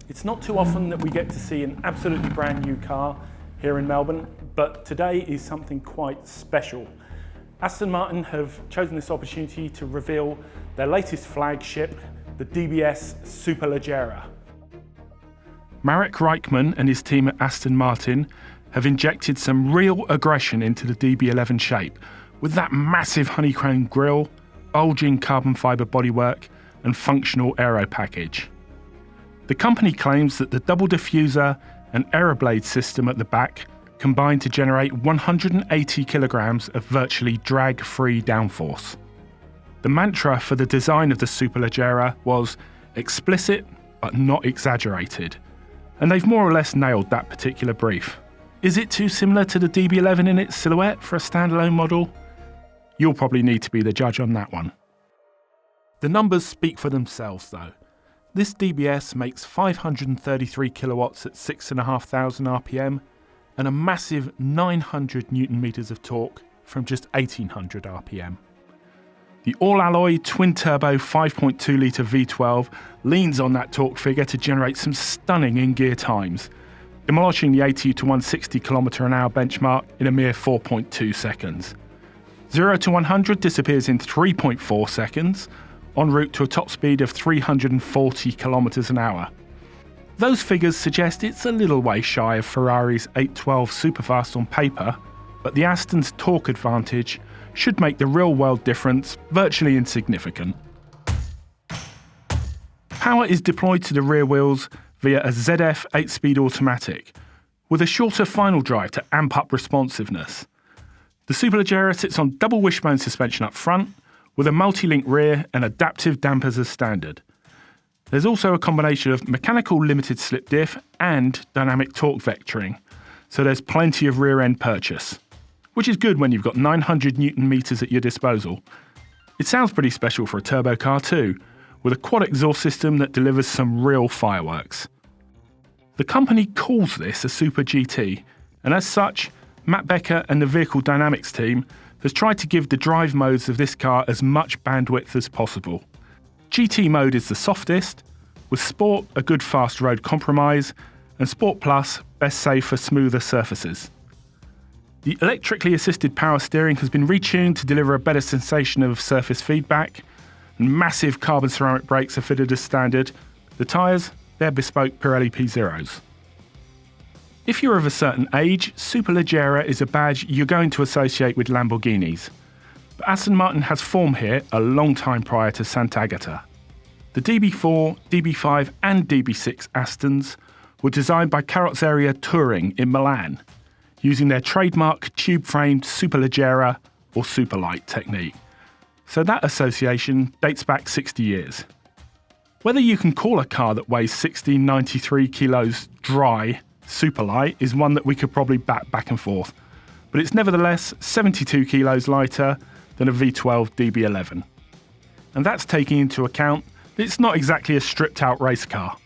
It's not too often that we get to see an absolutely brand new car here in Melbourne, but today is something quite special. Aston Martin have chosen this opportunity to reveal their latest flagship, the DBS Superleggera. Marek Reichman and his team at Aston Martin have injected some real aggression into the DB11 shape, with that massive honeycomb grille, bulging carbon fibre bodywork and functional aero package. The company claims that the double diffuser and aeroblade system at the back combine to generate 180 kilograms of virtually drag-free downforce. The mantra for the design of the Superleggera was explicit but not exaggerated, and they've more or less nailed that particular brief. Is it too similar to the DB11 in its silhouette for a standalone model? You'll probably need to be the judge on that one. The numbers speak for themselves though. This DBS makes 533 kilowatts at 6,500 RPM and a massive 900 Newton meters of torque from just 1,800 RPM. The all-alloy twin-turbo 5.2 litre V12 leans on that torque figure to generate some stunning in-gear times, demolishing the 80 to 160 km/h benchmark in a mere 4.2 seconds. 0 to 100 disappears in 3.4 seconds, en route to a top speed of 340 km/h. Those figures suggest it's a little way shy of Ferrari's 812 Superfast on paper, but the Aston's torque advantage should make the real-world difference virtually insignificant. Power is deployed to the rear wheels via a ZF 8-speed automatic, with a shorter final drive to amp up responsiveness. The Superleggera sits on double wishbone suspension up front, with a multi-link rear and adaptive dampers as standard. There's also a combination of mechanical limited slip diff and dynamic torque vectoring, so there's plenty of rear-end purchase, which is good when you've got 900 Newton meters at your disposal. It sounds pretty special for a turbo car too, with a quad exhaust system that delivers some real fireworks. The company calls this a Super GT, and as such, Matt Becker and the Vehicle Dynamics team has tried to give the drive modes of this car as much bandwidth as possible. GT mode is the softest, with Sport a good fast road compromise, and Sport Plus best safe for smoother surfaces. The electrically assisted power steering has been retuned to deliver a better sensation of surface feedback, and massive carbon ceramic brakes are fitted as standard. The tyres, they're bespoke Pirelli P0s. If you're of a certain age, Superleggera is a badge you're going to associate with Lamborghinis. But Aston Martin has form here a long time prior to Sant'Agata. The DB4, DB5 and DB6 Astons were designed by Carrozzeria Touring in Milan, using their trademark tube-framed Superleggera or Superlight technique. So that association dates back 60 years. Whether you can call a car that weighs 1693 kilos dry Superlight is one that we could probably bat back and forth, but it's nevertheless 72 kilos lighter than a V12 DB11. And that's taking into account that it's not exactly a stripped-out race car.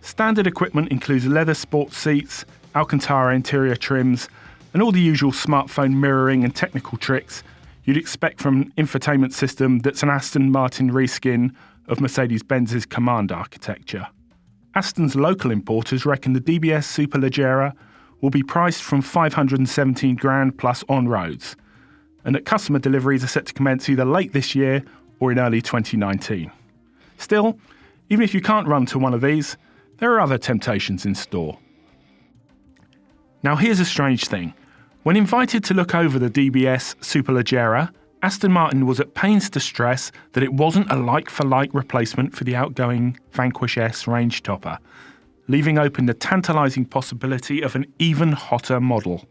Standard equipment includes leather sports seats, Alcantara interior trims, and all the usual smartphone mirroring and technical tricks you'd expect from an infotainment system that's an Aston Martin reskin of Mercedes-Benz's Command architecture. Aston's local importers reckon the DBS Superleggera will be priced from 517 grand plus on roads, and that customer deliveries are set to commence either late this year or in early 2019. Still, even if you can't run to one of these, there are other temptations in store. Now here's a strange thing. When invited to look over the DBS Superleggera, Aston Martin was at pains to stress that it wasn't a like-for-like replacement for the outgoing Vanquish S range topper, leaving open the tantalising possibility of an even hotter model.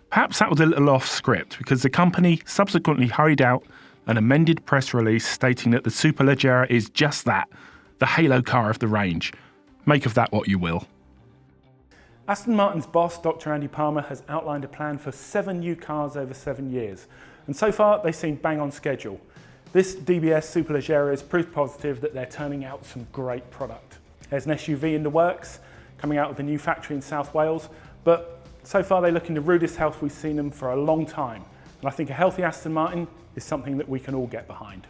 Perhaps that was a little off script, because the company subsequently hurried out an amended press release stating that the Superleggera is just that, the halo car of the range. Make of that what you will. Aston Martin's boss, Dr. Andy Palmer, has outlined a plan for 7 new cars over 7 years. And so far, they seem bang on schedule. This DBS Superleggera is proof positive that they're turning out some great product. There's an SUV in the works, coming out of the new factory in South Wales, but so far they look in the rudest health we've seen them for a long time. And I think a healthy Aston Martin is something that we can all get behind.